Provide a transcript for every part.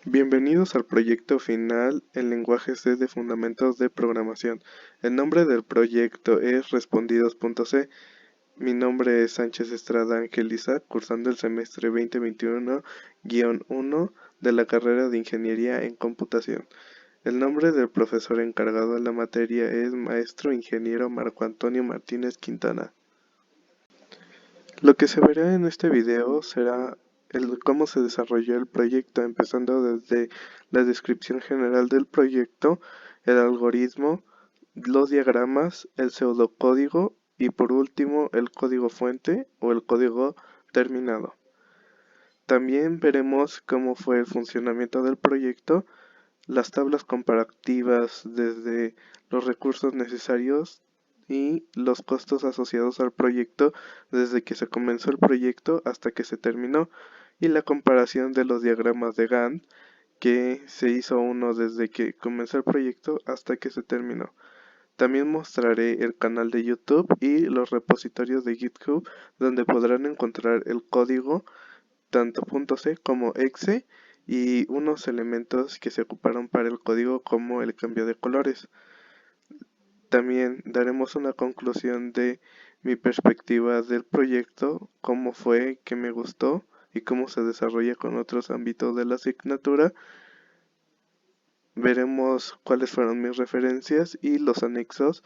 Bienvenidos al proyecto final en lenguaje C de Fundamentos de Programación. El nombre del proyecto es Respondidos.c. Mi nombre es Sánchez Estrada Angeliza, cursando el semestre 2021-1 de la carrera de Ingeniería en Computación. El nombre del profesor encargado de la materia es Maestro Ingeniero Marco Antonio Martínez Quintana. Lo que se verá en este video será cómo se desarrolló el proyecto, empezando desde la descripción general del proyecto, el algoritmo, los diagramas, el pseudocódigo y por último el código fuente o el código terminado. También veremos cómo fue el funcionamiento del proyecto, las tablas comparativas desde los recursos necesarios y los costos asociados al proyecto desde que se comenzó el proyecto hasta que se terminó, y la comparación de los diagramas de Gantt, que se hizo uno desde que comenzó el proyecto hasta que se terminó. También mostraré el canal de YouTube y los repositorios de GitHub donde podrán encontrar el código tanto .c como .exe y unos elementos que se ocuparon para el código como el cambio de colores. También daremos una conclusión de mi perspectiva del proyecto, cómo fue, qué me gustó y cómo se desarrolla con otros ámbitos de la asignatura. Veremos cuáles fueron mis referencias y los anexos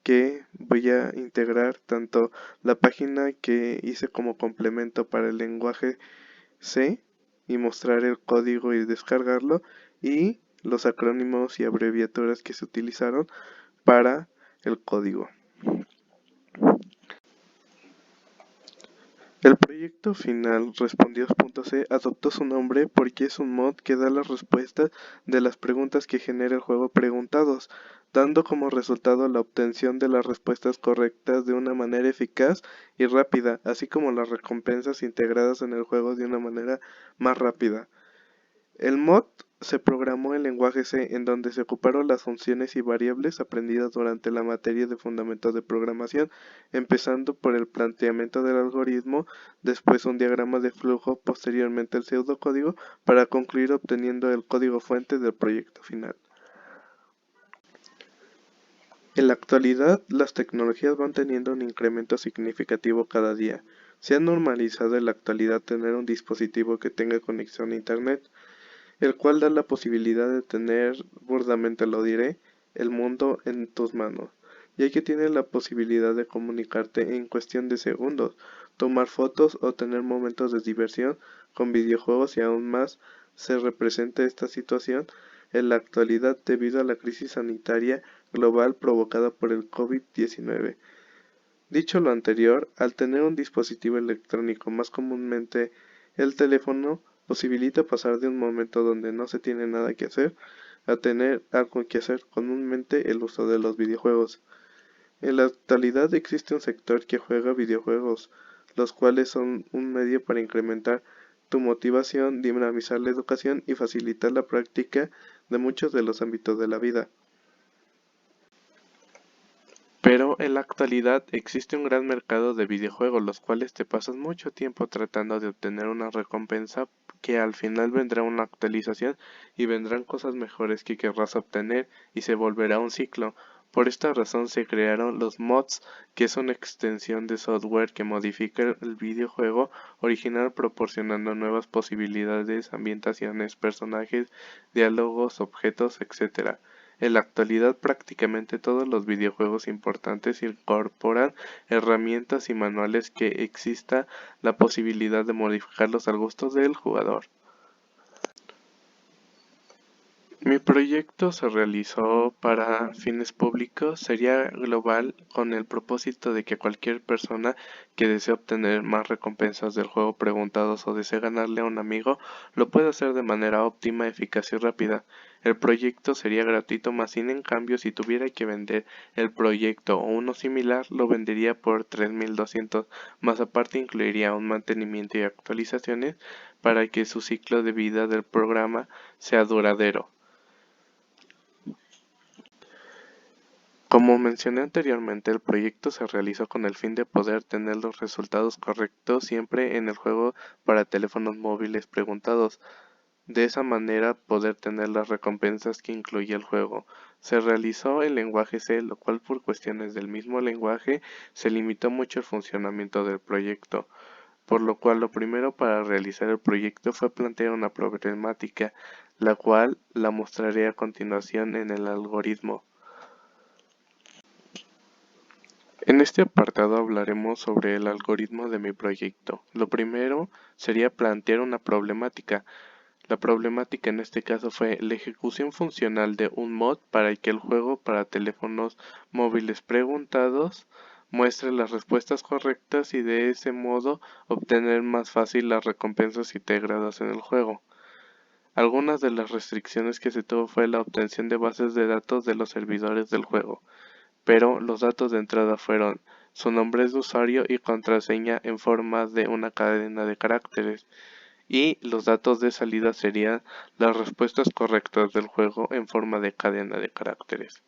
que voy a integrar, tanto la página que hice como complemento para el lenguaje C y mostrar el código y descargarlo, y los acrónimos y abreviaturas que se utilizaron para el código. El proyecto final Respondidos.c adoptó su nombre porque es un mod que da las respuestas de las preguntas que genera el juego Preguntados, dando como resultado la obtención de las respuestas correctas de una manera eficaz y rápida, así como las recompensas integradas en el juego de una manera más rápida. El mod se programó en lenguaje C, en donde se ocuparon las funciones y variables aprendidas durante la materia de fundamentos de programación, empezando por el planteamiento del algoritmo, después un diagrama de flujo, posteriormente el pseudocódigo, para concluir obteniendo el código fuente del proyecto final. En la actualidad, las tecnologías van teniendo un incremento significativo cada día. Se ha normalizado en la actualidad tener un dispositivo que tenga conexión a Internet, el cual da la posibilidad de tener, burdamente lo diré, el mundo en tus manos, ya que tienes la posibilidad de comunicarte en cuestión de segundos, tomar fotos o tener momentos de diversión con videojuegos, y aún más se representa esta situación en la actualidad debido a la crisis sanitaria global provocada por el COVID-19. Dicho lo anterior, al tener un dispositivo electrónico, más comúnmente el teléfono, posibilita pasar de un momento donde no se tiene nada que hacer a tener algo que hacer, comúnmente el uso de los videojuegos. En la actualidad existe un sector que juega videojuegos, los cuales son un medio para incrementar tu motivación, dinamizar la educación y facilitar la práctica de muchos de los ámbitos de la vida. Pero en la actualidad existe un gran mercado de videojuegos, los cuales te pasas mucho tiempo tratando de obtener una recompensa que al final vendrá una actualización y vendrán cosas mejores que querrás obtener y se volverá un ciclo. Por esta razón se crearon los mods, que es una extensión de software que modifica el videojuego original proporcionando nuevas posibilidades, ambientaciones, personajes, diálogos, objetos, etc. En la actualidad prácticamente todos los videojuegos importantes incorporan herramientas y manuales que exista la posibilidad de modificarlos al gusto del jugador. Mi proyecto se realizó para fines públicos, sería global con el propósito de que cualquier persona que desee obtener más recompensas del juego Preguntados o desee ganarle a un amigo, lo pueda hacer de manera óptima, eficaz y rápida. El proyecto sería gratuito, más sin en cambio si tuviera que vender el proyecto o uno similar, lo vendería por 3.200, más aparte incluiría un mantenimiento y actualizaciones para que su ciclo de vida del programa sea duradero. Como mencioné anteriormente, el proyecto se realizó con el fin de poder tener los resultados correctos siempre en el juego para teléfonos móviles Preguntados. de esa manera poder tener las recompensas que incluye el juego. Se realizó en lenguaje C, lo cual por cuestiones del mismo lenguaje se limitó mucho el funcionamiento del proyecto, por lo cual lo primero para realizar el proyecto fue plantear una problemática, la cual la mostraré a continuación en el algoritmo. En este apartado hablaremos sobre el algoritmo de mi proyecto. Lo primero sería plantear una problemática. La problemática en este caso fue la ejecución funcional de un mod para que el juego para teléfonos móviles preguntados muestre las respuestas correctas y de ese modo obtener más fácil las recompensas integradas en el juego. Algunas de las restricciones que se tuvo fue la obtención de bases de datos de los servidores del juego, pero los datos de entrada fueron su nombre de usuario y contraseña en forma de una cadena de caracteres, y los datos de salida serían las respuestas correctas del juego en forma de cadena de caracteres.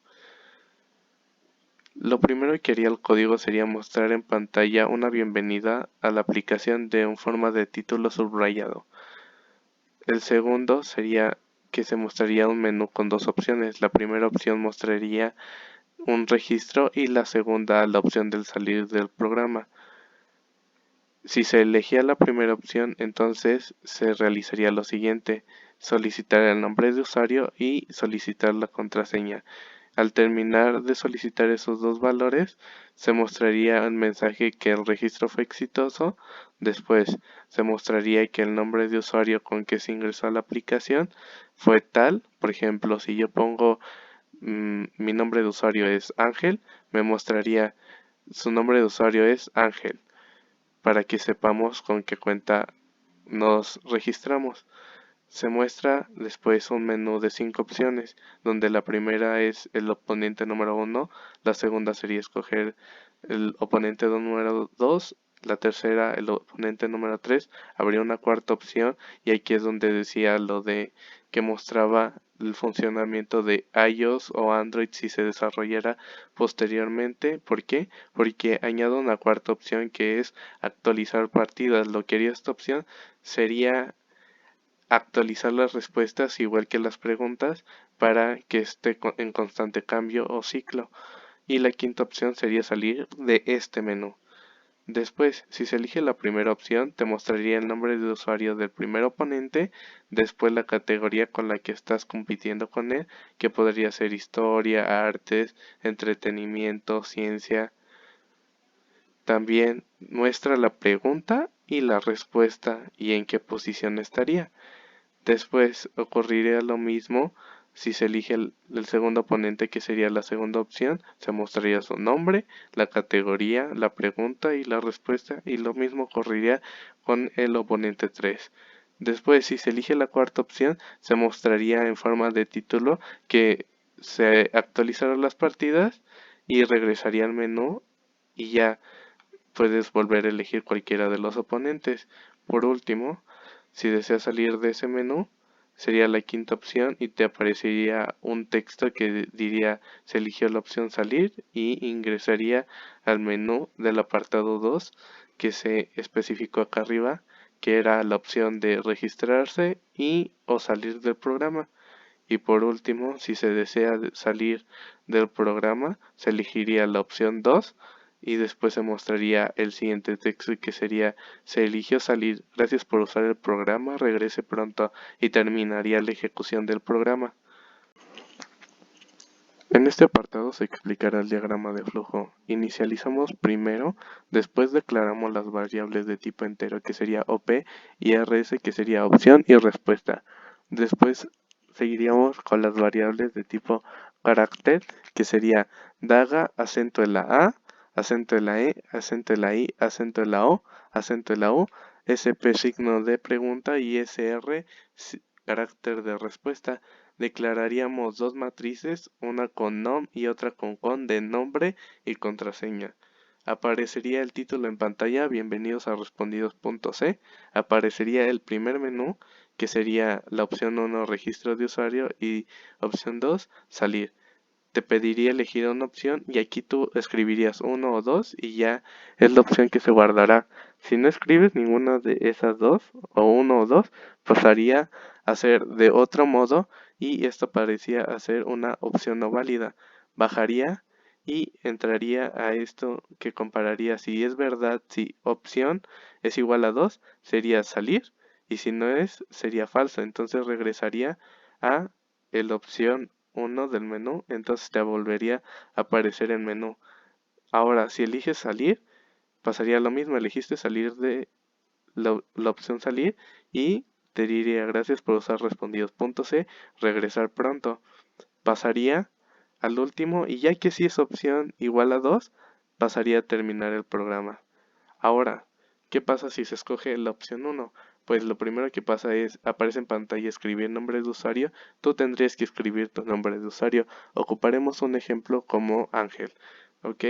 Lo primero que haría el código sería mostrar en pantalla una bienvenida a la aplicación en forma de título subrayado. El segundo sería que se mostraría un menú con dos opciones. La primera opción mostraría un registro y la segunda la opción del salir del programa. Si se elegía la primera opción, entonces se realizaría lo siguiente: solicitar el nombre de usuario y solicitar la contraseña. Al terminar de solicitar esos dos valores, se mostraría un mensaje que el registro fue exitoso. Después se mostraría que el nombre de usuario con que se ingresó a la aplicación fue tal. Por ejemplo, si yo pongo mi nombre de usuario es Ángel, me mostraría su nombre de usuario es Ángel, para que sepamos con qué cuenta nos registramos. Se muestra después un menú de 5 opciones, donde la primera es el oponente número 1, la segunda sería escoger el oponente número 2, la tercera el oponente número 3, habría una cuarta opción y aquí es donde decía lo de que mostraba el funcionamiento de iOS o Android si se desarrollara posteriormente. ¿Por qué? Porque añado una cuarta opción que es actualizar partidas. Lo que haría esta opción sería actualizar las respuestas igual que las preguntas para que esté en constante cambio o ciclo. Y la quinta opción sería salir de este menú. Después, si se elige la primera opción, te mostraría el nombre de usuario del primer oponente, después la categoría con la que estás compitiendo con él, que podría ser historia, artes, entretenimiento, ciencia. También muestra la pregunta y la respuesta y en qué posición estaría. Después ocurriría lo mismo si se elige el segundo oponente, que sería la segunda opción. Se mostraría su nombre, la categoría, la pregunta y la respuesta, y lo mismo ocurriría con el oponente 3. Después, si se elige la cuarta opción, se mostraría en forma de título que se actualizaron las partidas y regresaría al menú y ya puedes volver a elegir cualquiera de los oponentes. Por último, si deseas salir de ese menú, sería la quinta opción y te aparecería un texto que diría se eligió la opción salir y ingresaría al menú del apartado 2 que se especificó acá arriba, que era la opción de registrarse y o salir del programa. Y por último, si se desea salir del programa, se elegiría la opción 2 y después se mostraría el siguiente texto que sería: se eligió salir, gracias por usar el programa, regrese pronto, y terminaría la ejecución del programa. En este apartado se explicará el diagrama de flujo. Inicializamos primero, después declaramos las variables de tipo entero que sería OP y RS que sería opción y respuesta. Después seguiríamos con las variables de tipo carácter que sería daga, acento en la A, acento en la E, acento en la I, acento en la O, acento en la U, SP signo de pregunta y SR carácter de respuesta. Declararíamos dos matrices, una con nom y otra con con de nombre y contraseña. Aparecería el título en pantalla, bienvenidos a respondidos.c. Aparecería el primer menú, que sería la opción 1, registro de usuario, y opción 2, salir. te pediría elegir una opción y aquí tú escribirías 1 o 2 y ya es la opción que se guardará. Si no escribes ninguna de esas dos, o 1 o 2, pasaría a ser de otro modo y esto parecía a ser una opción no válida. Bajaría y entraría a esto que compararía si es verdad, si opción es igual a 2, sería salir y si no es, sería falso. Entonces regresaría a la opción 1 del menú, entonces te volvería a aparecer el menú. Ahora, si eliges salir, pasaría lo mismo, elegiste salir de la opción salir y te diría gracias por usar respondidos. Punto C, regresar pronto. Pasaría al último y ya que si es opción igual a 2, pasaría a terminar el programa. Ahora, ¿qué pasa si se escoge la opción 1? Pues lo primero que pasa es, aparece en pantalla escribir nombre de usuario, tú tendrías que escribir tu nombre de usuario. Ocuparemos un ejemplo como Ángel, ¿ok?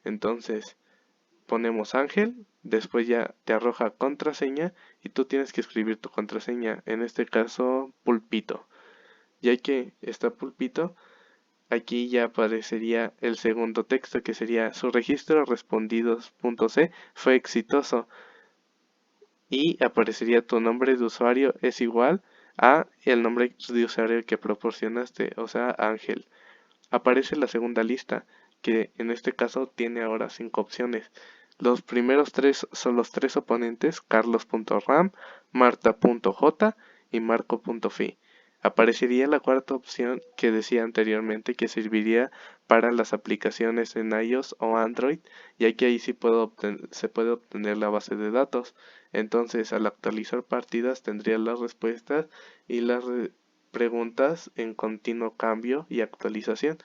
Entonces, ponemos Ángel, después ya te arroja contraseña y tú tienes que escribir tu contraseña, en este caso Pulpito. Ya que está Pulpito, aquí ya aparecería el segundo texto que sería su registro respondidos.c fue exitoso y aparecería tu nombre de usuario es igual a el nombre de usuario que proporcionaste, o sea, Ángel. Aparece la segunda lista, que en este caso tiene ahora 5 opciones. Los primeros 3 son los 3 oponentes, carlos.ram, marta.j y marco.fi. Aparecería la cuarta opción que decía anteriormente que serviría para las aplicaciones en iOS o Android, ya que ahí sí se puede obtener la base de datos. Entonces, al actualizar partidas tendría las respuestas y las preguntas en continuo cambio y actualización.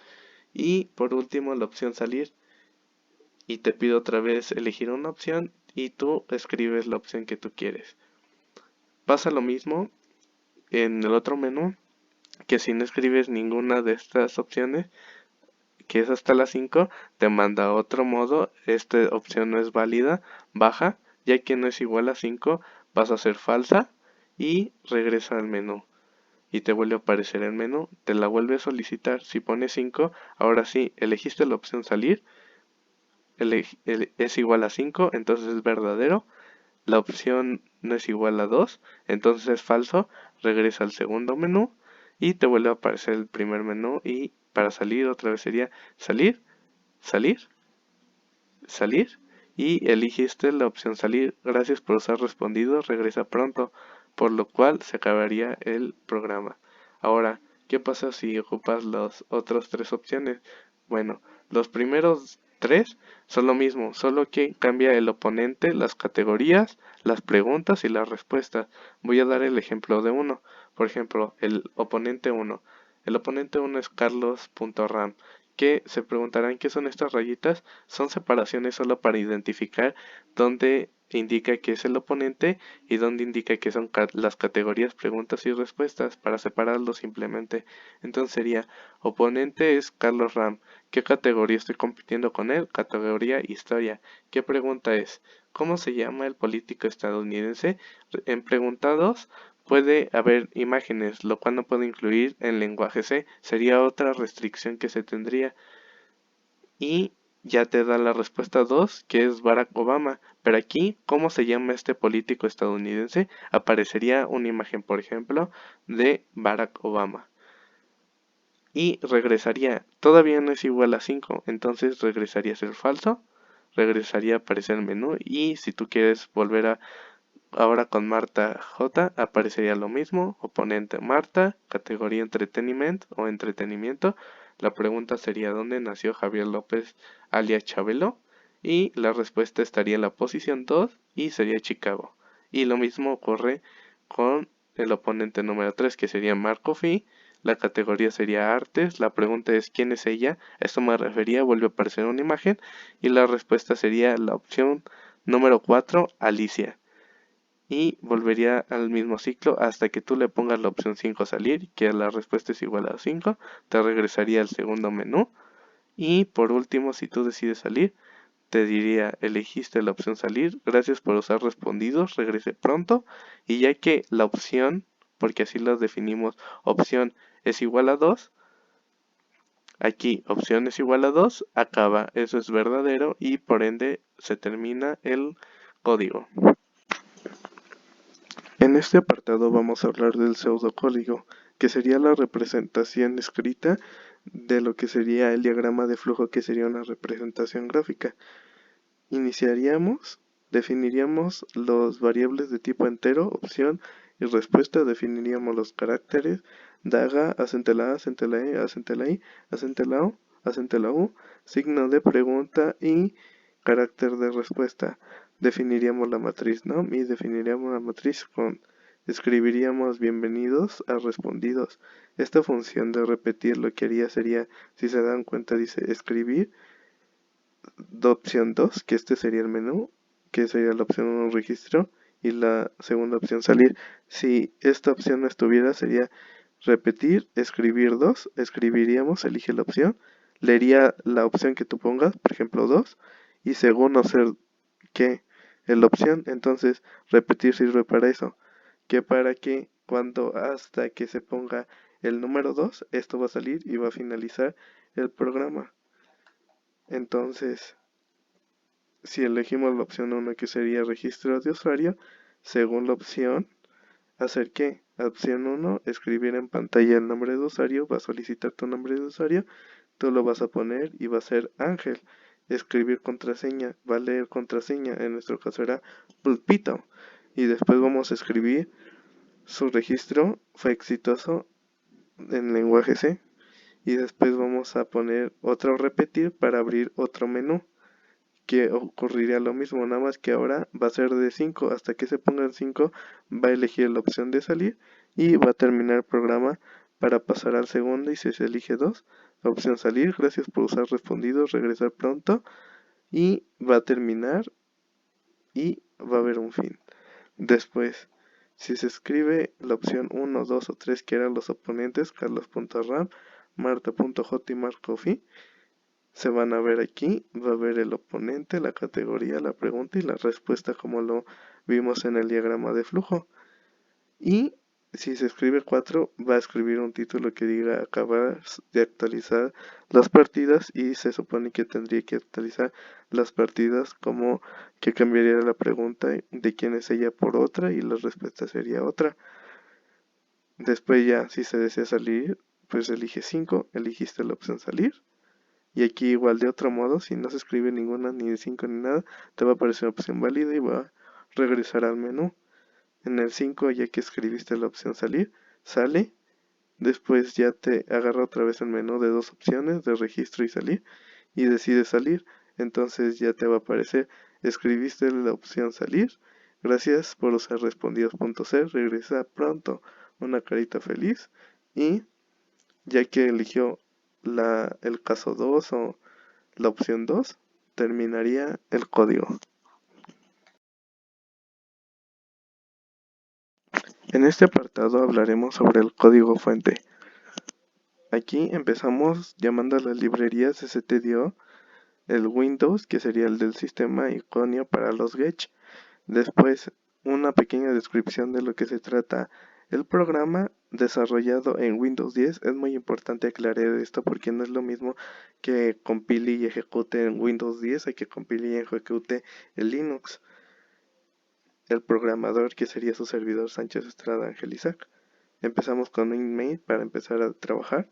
Y por último la opción salir. Y te pido otra vez elegir una opción y tú escribes la opción que tú quieres. Pasa lo mismo en el otro menú, que si no escribes ninguna de estas opciones, que es hasta las 5, te manda a otro modo, esta opción no es válida, baja, ya que no es igual a 5, vas a ser falsa y regresa al menú. Y te vuelve a aparecer el menú, te la vuelve a solicitar, si pones 5, ahora sí, elegiste la opción salir, es igual a 5, entonces es verdadero, la opción no es igual a 2, entonces es falso, regresa al segundo menú y te vuelve a aparecer el primer menú y para salir otra vez sería salir, salir, salir y eligiste la opción salir, gracias por usar respondido, regresa pronto, por lo cual se acabaría el programa. Ahora, ¿qué pasa si ocupas las otras 3 opciones? Bueno, los primeros 3 son lo mismo, solo que cambia el oponente, las categorías, las preguntas y las respuestas. Voy a dar el ejemplo de uno. Por ejemplo, el oponente 1. El oponente 1 es carlos.ram, que se preguntarán qué son estas rayitas. Son separaciones solo para identificar dónde indica que es el oponente y dónde indica que son las categorías preguntas y respuestas para separarlos simplemente. Entonces sería oponente es Carlos Ram. ¿Qué categoría estoy compitiendo con él? Categoría historia. ¿Qué pregunta es? ¿Cómo se llama el político estadounidense? En preguntados puede haber imágenes, lo cual no puede incluir en lenguaje C. Sería otra restricción que se tendría. Y ya te da la respuesta 2, que es Barack Obama. Pero aquí, ¿cómo se llama este político estadounidense? Aparecería una imagen, por ejemplo, de Barack Obama. Y regresaría, todavía no es igual a 5, entonces regresaría a ser falso. Regresaría a aparecer el menú y si tú quieres volver a ahora con Marta J aparecería lo mismo, oponente Marta, categoría entretenimiento o entretenimiento. La pregunta sería ¿dónde nació Javier López alias Chabelo? Y la respuesta estaría en la posición 2 y sería Chicago. Y lo mismo ocurre con el oponente número 3 que sería Marco Fi. La categoría sería artes, la pregunta es ¿quién es ella? Esto me refería, vuelve a aparecer una imagen y la respuesta sería la opción número 4, Alicia y volvería al mismo ciclo hasta que tú le pongas la opción 5 salir, que la respuesta es igual a 5, te regresaría al segundo menú y por último si tú decides salir, te diría elegiste la opción salir, gracias por usar respondidos, regrese pronto y ya que la opción, porque así las definimos, opción es igual a 2, Aquí opción es igual a 2, acaba, eso es verdadero y por ende se termina el código. En este apartado vamos a hablar del pseudocódigo, que sería la representación escrita de lo que sería el diagrama de flujo, que sería una representación gráfica. Iniciaríamos, definiríamos los variables de tipo entero, opción y respuesta, definiríamos los caracteres, daga, acento la A, acento la E, acento la I, acento la O, acento la U, signo de pregunta y carácter de respuesta. Definiríamos la matriz NOM y definiríamos la matriz con. Escribiríamos bienvenidos a respondidos. Esta función de repetir lo que haría sería, si se dan cuenta, dice escribir opción 2, que este sería el menú, que sería la opción 1 registro y la segunda opción salir. Si esta opción no estuviera sería repetir, escribir 2, escribiríamos, elige la opción, leería la opción que tú pongas, por ejemplo 2, y según no ser que la opción, entonces repetir sirve para eso, que para que cuando hasta que se ponga el número 2, esto va a salir y va a finalizar el programa. Entonces, si elegimos la opción 1, que sería registro de usuario, según la opción, ¿hacer qué? Opción 1, escribir en pantalla el nombre de usuario, va a solicitar tu nombre de usuario, tú lo vas a poner y va a ser Ángel. Escribir contraseña, va a leer contraseña, en nuestro caso era pulpito. Y después vamos a escribir su registro fue exitoso en lenguaje C. Y después vamos a poner otro repetir para abrir otro menú, que ocurriría lo mismo, nada más que ahora va a ser de 5, hasta que se pongan 5 va a elegir la opción de salir y va a terminar el programa para pasar al segundo, y si se elige 2, la opción salir, gracias por usar respondidos, regresar pronto, y va a terminar y va a haber un fin. Después, si se escribe la opción 1, 2 o 3, que eran los oponentes, carlos.ram, marta.j y marcofi, se van a ver aquí, va a ver el oponente, la categoría, la pregunta y la respuesta, como lo vimos en el diagrama de flujo. Y si se escribe 4, va a escribir un título que diga acabar de actualizar las partidas, y se supone que tendría que actualizar las partidas, como que cambiaría la pregunta de quién es ella por otra y la respuesta sería otra. Después ya, si se desea salir, pues elige 5, eligiste la opción salir. Y aquí igual de otro modo, si no se escribe ninguna, ni de 5 ni nada, te va a aparecer una opción válida y va a regresar al menú. En el 5, ya que escribiste la opción salir, sale. Después ya te agarra otra vez el menú de dos opciones, de registro y salir, y decides salir. Entonces ya te va a aparecer, escribiste la opción salir, gracias por usar respondidos.c, regresa pronto, una carita feliz. Y ya que eligió el caso 2 o la opción 2, terminaría el código. En este apartado hablaremos sobre el código fuente. Aquí empezamos llamando a las librerías stdio, el Windows, que sería el del sistema iconio para los Getch. Después, una pequeña descripción de lo que se trata el programa desarrollado en Windows 10. Es muy importante aclarar esto porque no es lo mismo que compile y ejecute en Windows 10 a que compile y ejecute en Linux. El programador, que sería su servidor Sánchez Estrada Ángel Isaac. Empezamos con inmate para empezar a trabajar.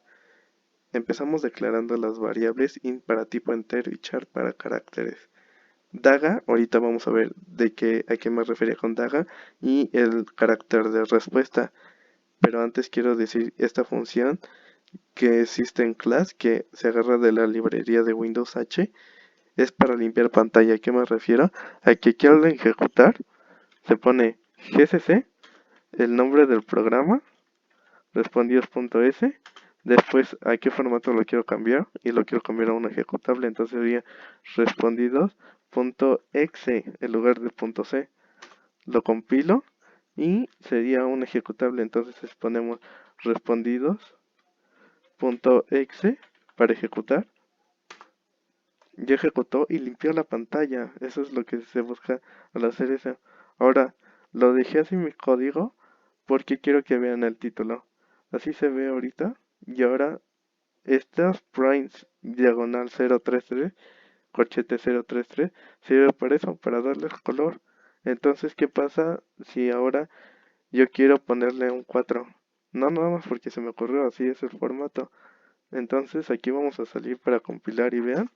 Empezamos declarando las variables int para tipo entero y char para caracteres. Daga, ahorita vamos a ver a qué me refería con daga, y el carácter de respuesta. Pero antes quiero decir esta función que existe en class, que se agarra de la librería de Windows H, es para limpiar pantalla. ¿A qué me refiero? A que quiero ejecutar, se pone gcc, el nombre del programa, respondidos.s, después a qué formato lo quiero cambiar, y lo quiero cambiar a un ejecutable, entonces sería respondidos.exe en lugar de .c. Lo compilo y sería un ejecutable, entonces ponemos respondidos.exe para ejecutar. Ya ejecutó y limpió la pantalla, eso es lo que se busca al hacer eso. Ahora, lo dejé así mi código porque quiero que vean el título. Así se ve ahorita, y ahora Esta primes diagonal 033, corchete 033, sirve para eso, para darles color. Entonces, ¿qué pasa si ahora yo quiero ponerle un 4? No, nada más porque se me ocurrió, así es el formato. Entonces aquí vamos a salir para compilar y vean.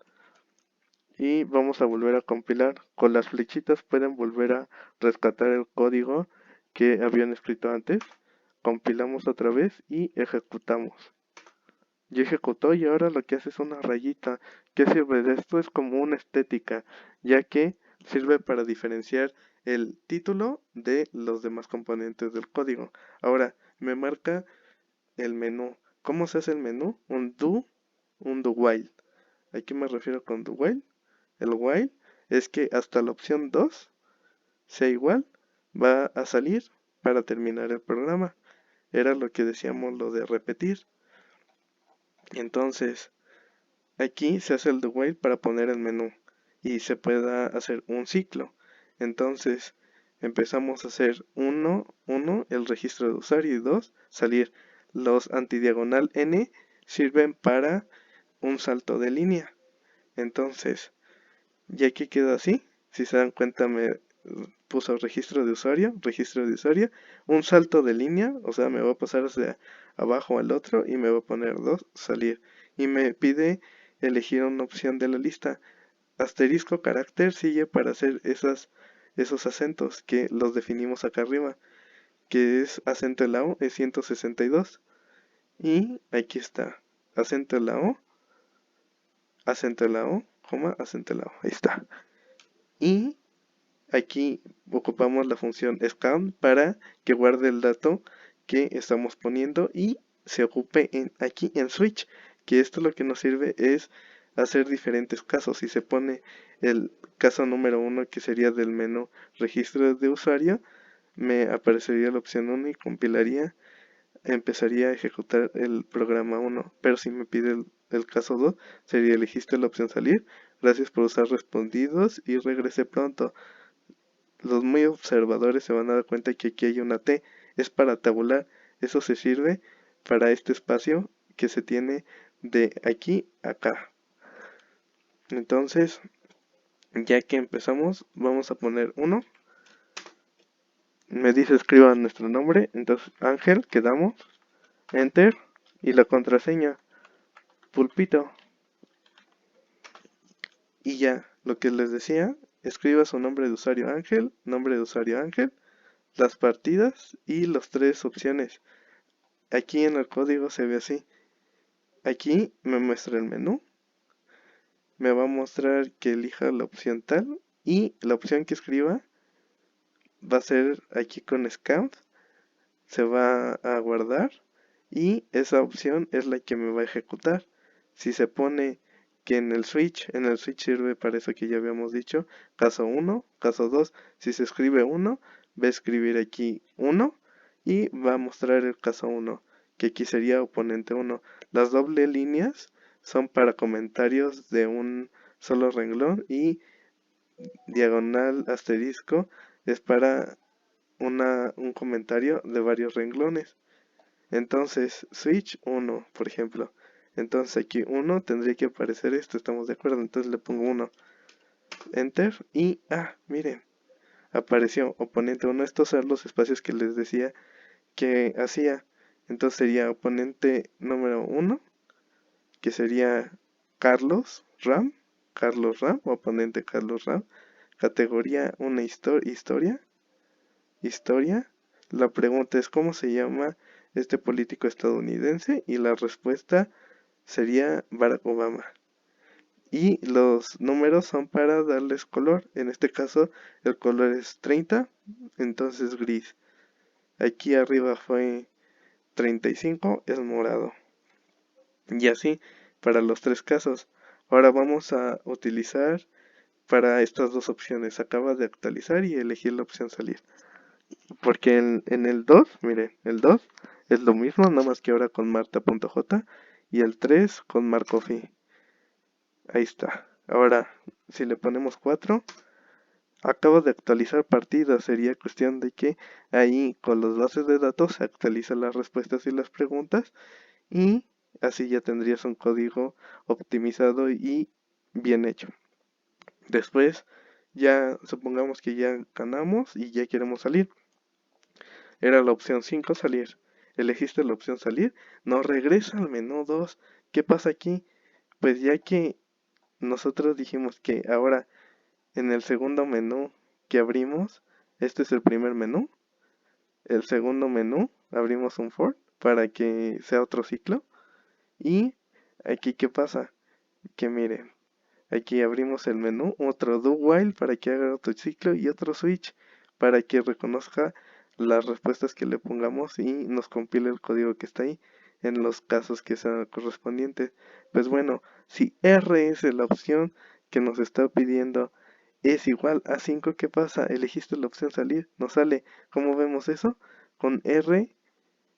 Y vamos a volver a compilar. Con las flechitas pueden volver a rescatar el código que habían escrito antes. Compilamos otra vez y ejecutamos. Ya ejecutó y ahora lo que hace es una rayita. ¿Qué sirve de esto? Es como una estética, ya que sirve para diferenciar el título de los demás componentes del código. Ahora me marca el menú. ¿Cómo se hace el menú? Un do while. ¿A qué me refiero con do while? El while es que hasta la opción 2 sea igual, va a salir para terminar el programa. Era lo que decíamos, lo de repetir. Entonces, aquí se hace el do while para poner el menú y se pueda hacer un ciclo. Entonces, empezamos a hacer 1, el registro de usuario y 2, salir. Los antidiagonal n sirven para un salto de línea. Entonces, ya que queda así, si se dan cuenta me puso registro de usuario, un salto de línea, o sea, me va a pasar hacia abajo al otro y me va a poner 2, salir. Y me pide elegir una opción de la lista. Asterisco carácter sigue para hacer esos acentos que los definimos acá arriba, que es acento en la O, es 162. Y aquí está, acento en la O, acento en la O, coma, acento en la O, ahí está. Y aquí ocupamos la función scan para que guarde el dato que estamos poniendo y se ocupe aquí en switch, que esto lo que nos sirve es hacer diferentes casos. Si se pone el caso número 1, que sería del menú registro de usuario, me aparecería la opción 1 y compilaría, empezaría a ejecutar el programa 1. Pero si me pide el caso 2, sería elegiste la opción salir, gracias por usar respondidos y regrese pronto. Los muy observadores se van a dar cuenta que aquí hay una T, es para tabular. Eso se sirve para este espacio que se tiene de aquí a acá. Entonces, ya que empezamos, vamos a poner 1. Me dice escriba nuestro nombre, entonces Ángel, quedamos, Enter, y la contraseña, pulpito. Y ya, lo que les decía, escriba su nombre de usuario Ángel, las partidas y las 3 opciones. Aquí en el código se ve así. Aquí me muestra el menú. Me va a mostrar que elija la opción tal. Y la opción que escriba va a ser aquí con scan. Se va a guardar. Y esa opción es la que me va a ejecutar. Si se pone que en el switch sirve para eso que ya habíamos dicho. Caso 1, caso 2. Si se escribe 1, va a escribir aquí 1. Y va a mostrar el caso 1, que aquí sería oponente 1. Las doble líneas son para comentarios de un solo renglón y diagonal asterisco es para un comentario de varios renglones. Entonces, switch 1, por ejemplo. Entonces aquí 1 tendría que aparecer esto, ¿estamos de acuerdo? Entonces le pongo 1, enter y, miren, apareció oponente 1. Estos son los espacios que les decía que hacía. Entonces sería oponente número 1, que sería Carlos Ram, oponente Carlos Ram, categoría una historia. La pregunta es ¿cómo se llama este político estadounidense? Y la respuesta sería Barack Obama. Y los números son para darles color. En este caso el color es 30, entonces gris. Aquí arriba fue 35, es morado. Y así para los 3 casos. Ahora vamos a utilizar para estas 2 opciones. Acaba de actualizar y elegir la opción salir. Porque en el 2, miren, el 2 es lo mismo, nada más que ahora con Marta.j y el 3 con Marcofi. Ahí está. Ahora, si le ponemos 4, acabo de actualizar partida. Sería cuestión de que ahí con las bases de datos se actualizan las respuestas y las preguntas y así ya tendrías un código optimizado y bien hecho. Después, ya supongamos que ya ganamos y ya queremos salir. Era la opción 5 salir. Elegiste la opción salir, no regresa al menú 2. ¿Qué pasa aquí? Pues ya que nosotros dijimos que ahora en el segundo menú que abrimos, este es el primer menú, el segundo menú abrimos un for para que sea otro ciclo. Y aquí, ¿qué pasa? Que miren, aquí abrimos el menú, otro do while para que haga otro ciclo y otro switch para que reconozca las respuestas que le pongamos y nos compile el código que está ahí en los casos que sean correspondientes. Pues bueno, si R es la opción que nos está pidiendo es igual a 5, ¿qué pasa? Elegiste la opción salir, nos sale. ¿Cómo vemos eso? Con R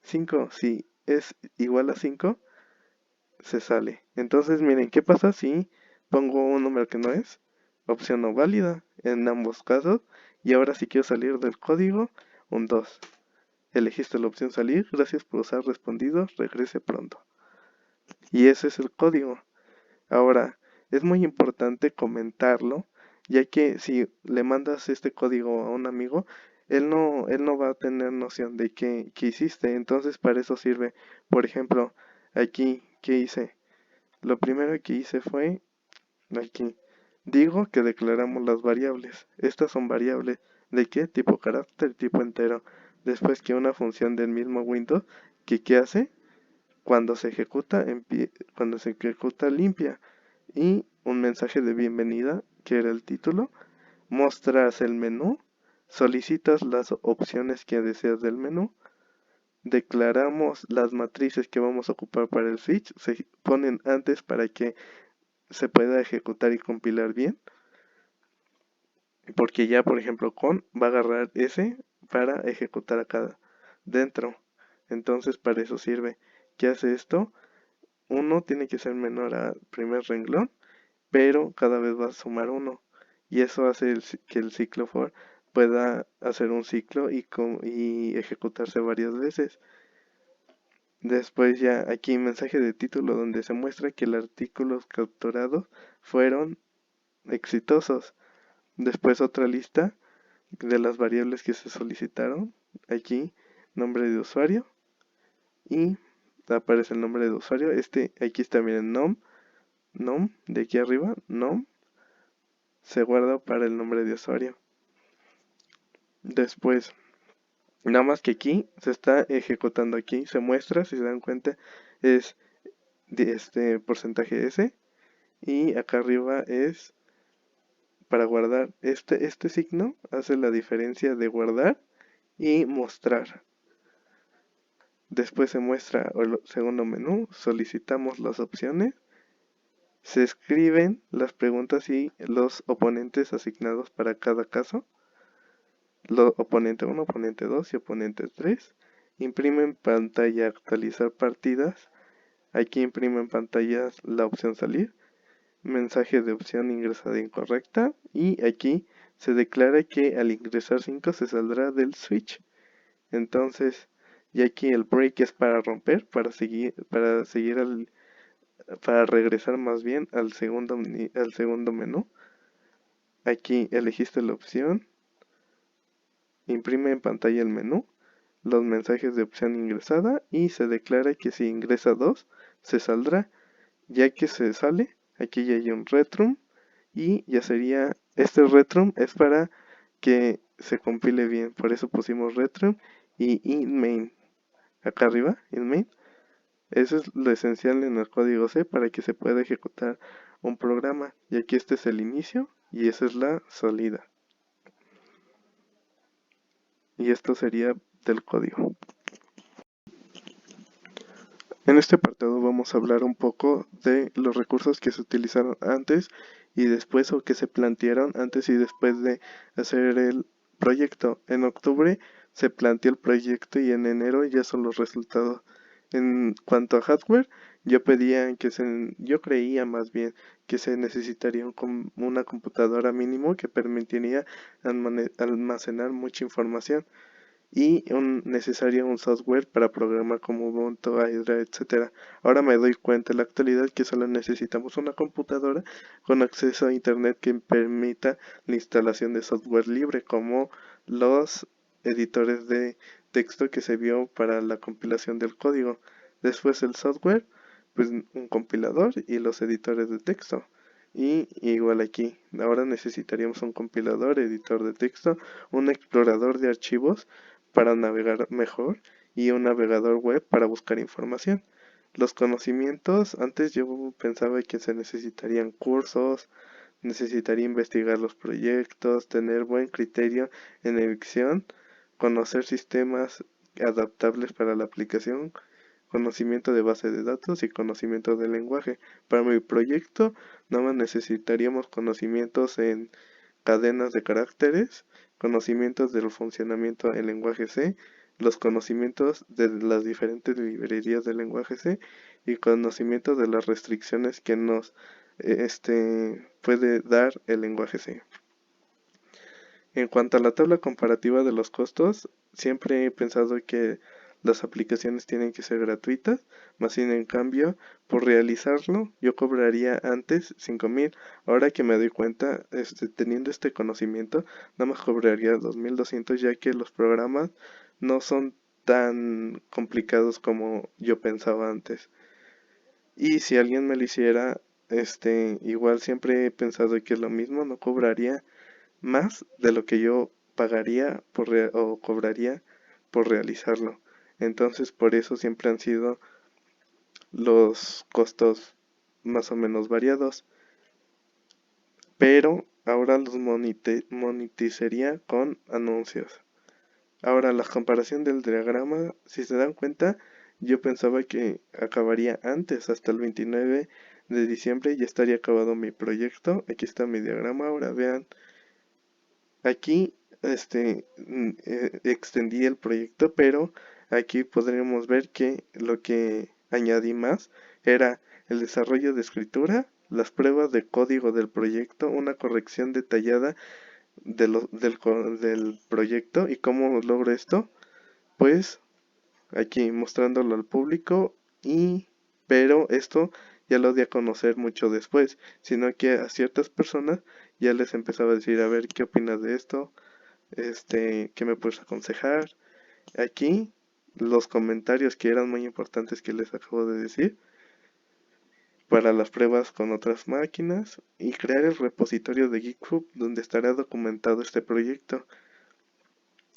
5, si es igual a 5, se sale. Entonces, miren, ¿qué pasa si pongo un número que no es? Opción no válida en ambos casos. Y ahora si quiero salir del código, un 2. Elegiste la opción salir, gracias por usar respondido, regrese pronto. Y ese es el código. Ahora, es muy importante comentarlo, ya que si le mandas este código a un amigo, él no va a tener noción de qué hiciste. Entonces, para eso sirve. Por ejemplo, aquí, ¿qué hice? Lo primero que hice fue, aquí, digo que declaramos las variables. Estas son variables. ¿De qué? Tipo carácter, tipo entero. Después que una función del mismo Windows, que ¿qué hace? Cuando se ejecuta limpia. Y un mensaje de bienvenida, que era el título. Mostras el menú. Solicitas las opciones que deseas del menú. Declaramos las matrices que vamos a ocupar para el switch. Se ponen antes para que se pueda ejecutar y compilar bien. Porque ya, por ejemplo, con va a agarrar ese para ejecutar acá dentro. Entonces, para eso sirve. ¿Qué hace esto? Uno tiene que ser menor al primer renglón, pero cada vez va a sumar uno. Y eso hace que el ciclo for pueda hacer un ciclo y ejecutarse varias veces. Después ya aquí mensaje de título donde se muestra que los artículos capturados fueron exitosos. Después otra lista de las variables que se solicitaron. Aquí nombre de usuario y aparece el nombre de usuario. Aquí está, miren, nom de aquí arriba, nom se guarda para el nombre de usuario. Después, nada más que aquí se está ejecutando, aquí se muestra, si se dan cuenta, es de este porcentaje S y acá arriba es para guardar. Este signo hace la diferencia de guardar y mostrar. Después se muestra el segundo menú, solicitamos las opciones, se escriben las preguntas y los oponentes asignados para cada caso, oponente 1, oponente 2 y oponente 3. Imprime en pantalla actualizar partidas, aquí imprime en pantalla la opción salir, mensaje de opción ingresada incorrecta y aquí se declara que al ingresar 5 se saldrá del switch. Entonces, y aquí el break es para romper, para regresar más bien al segundo menú. Aquí elegiste la opción, imprime en pantalla el menú, los mensajes de opción ingresada y se declara que si ingresa 2 se saldrá. Ya que se sale, aquí ya hay un retrum y ya sería, este retrum es para que se compile bien, por eso pusimos retrum y inMain acá arriba, inMain. Eso es lo esencial en el código C para que se pueda ejecutar un programa. Y aquí este es el inicio y esa es la salida. Y esto sería del código. En este apartado vamos a hablar un poco de los recursos que se utilizaron antes y después o que se plantearon antes y después de hacer el proyecto. En octubre se planteó el proyecto y en enero ya son los resultados. En cuanto a hardware, yo creía más bien que se necesitaría una computadora mínimo que permitiría almacenar mucha información. y necesario un software para programar como Ubuntu, Hydra, etcétera. Ahora me doy cuenta en la actualidad que solo necesitamos una computadora con acceso a internet que permita la instalación de software libre como los editores de texto que se vio para la compilación del código. Después el software, pues un compilador y los editores de texto. Y igual aquí, ahora necesitaríamos un compilador, editor de texto, un explorador de archivos para navegar mejor y un navegador web para buscar información. Los conocimientos, antes yo pensaba que se necesitarían cursos, necesitaría investigar los proyectos, tener buen criterio en edición, conocer sistemas adaptables para la aplicación, conocimiento de base de datos y conocimiento del lenguaje. Para mi proyecto, nada más necesitaríamos conocimientos en cadenas de caracteres, conocimientos del funcionamiento en lenguaje C, los conocimientos de las diferentes librerías del lenguaje C y conocimientos de las restricciones que nos puede dar el lenguaje C. En cuanto a la tabla comparativa de los costos, siempre he pensado que las aplicaciones tienen que ser gratuitas, más sin en cambio, por realizarlo, yo cobraría antes 5,000. Ahora que me doy cuenta, teniendo este conocimiento, nada más cobraría 2,200, ya que los programas no son tan complicados como yo pensaba antes. Y si alguien me lo hiciera, igual siempre he pensado que lo mismo, no cobraría más de lo que yo pagaría o cobraría por realizarlo. Entonces, por eso siempre han sido los costos más o menos variados, pero ahora los monetizaría con anuncios. Ahora, la comparación del diagrama, si se dan cuenta, yo pensaba que acabaría antes, hasta el 29 de diciembre ya estaría acabado mi proyecto. Aquí está mi diagrama, ahora vean. Aquí extendí el proyecto, pero aquí podríamos ver que lo que añadí más era el desarrollo de escritura, las pruebas de código del proyecto, una corrección detallada del proyecto. ¿Y cómo logro esto? Pues aquí mostrándolo al público, pero esto ya lo di a conocer mucho después, sino que a ciertas personas ya les empezaba a decir, a ver, ¿qué opinas de esto? ¿Qué me puedes aconsejar? Aquí los comentarios que eran muy importantes que les acabo de decir para las pruebas con otras máquinas y crear el repositorio de GitHub donde estará documentado este proyecto.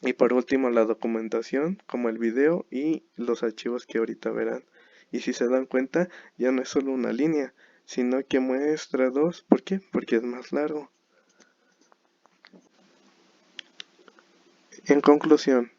Y por último la documentación como el video y los archivos que ahorita verán. Y si se dan cuenta ya no es solo una línea, sino que muestra dos. ¿Por qué? Porque es más largo. En conclusión,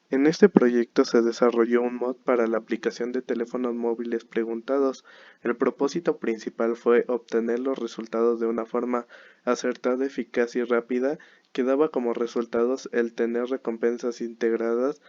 en este proyecto se desarrolló un mod para la aplicación de teléfonos móviles preguntados. El propósito principal fue obtener los resultados de una forma acertada, eficaz y rápida, que daba como resultados el tener recompensas integradas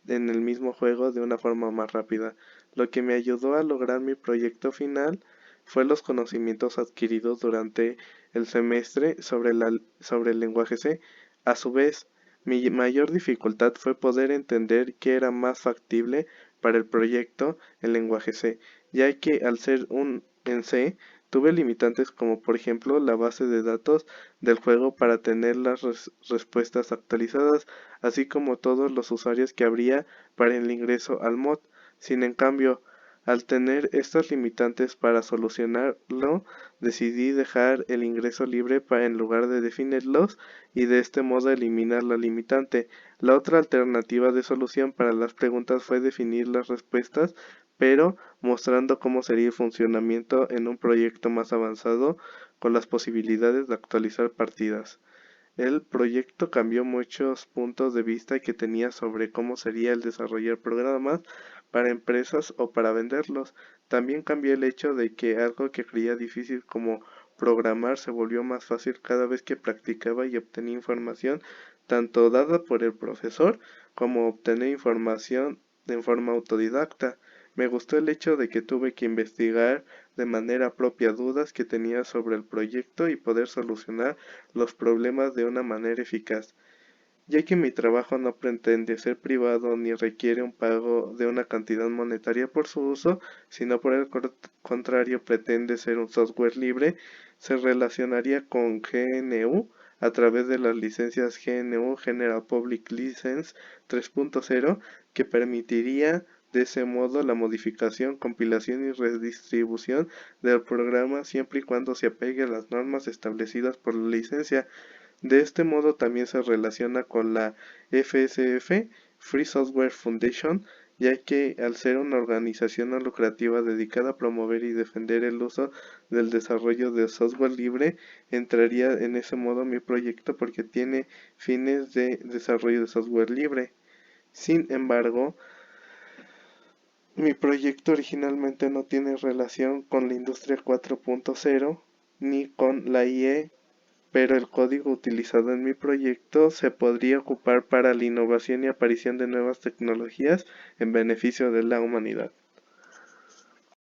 en el mismo juego de una forma más rápida. Lo que me ayudó a lograr mi proyecto final fue los conocimientos adquiridos durante el semestre sobre el lenguaje C. A su vez, mi mayor dificultad fue poder entender qué era más factible para el proyecto en lenguaje C, ya que al ser un en C, tuve limitantes como por ejemplo la base de datos del juego para tener las respuestas actualizadas, así como todos los usuarios que habría para el ingreso al mod. Sin en cambio, al tener estas limitantes para solucionarlo, decidí dejar el ingreso libre en lugar de definirlos y de este modo eliminar la limitante. La otra alternativa de solución para las preguntas fue definir las respuestas, pero mostrando cómo sería el funcionamiento en un proyecto más avanzado con las posibilidades de actualizar partidas. El proyecto cambió muchos puntos de vista que tenía sobre cómo sería el desarrollar programas para empresas o para venderlos. También cambió el hecho de que algo que creía difícil como programar se volvió más fácil cada vez que practicaba y obtenía información tanto dada por el profesor como obtener información en forma autodidacta. Me gustó el hecho de que tuve que investigar de manera propia dudas que tenía sobre el proyecto y poder solucionar los problemas de una manera eficaz. Ya que mi trabajo no pretende ser privado ni requiere un pago de una cantidad monetaria por su uso, sino por el contrario pretende ser un software libre, se relacionaría con GNU a través de las licencias GNU General Public License 3.0, que permitiría de ese modo la modificación, compilación y redistribución del programa siempre y cuando se apegue a las normas establecidas por la licencia. De este modo también se relaciona con la FSF, Free Software Foundation, ya que al ser una organización no lucrativa dedicada a promover y defender el uso del desarrollo de software libre, entraría en ese modo mi proyecto porque tiene fines de desarrollo de software libre. Sin embargo, mi proyecto originalmente no tiene relación con la industria 4.0 ni con la IE, pero el código utilizado en mi proyecto se podría ocupar para la innovación y aparición de nuevas tecnologías en beneficio de la humanidad.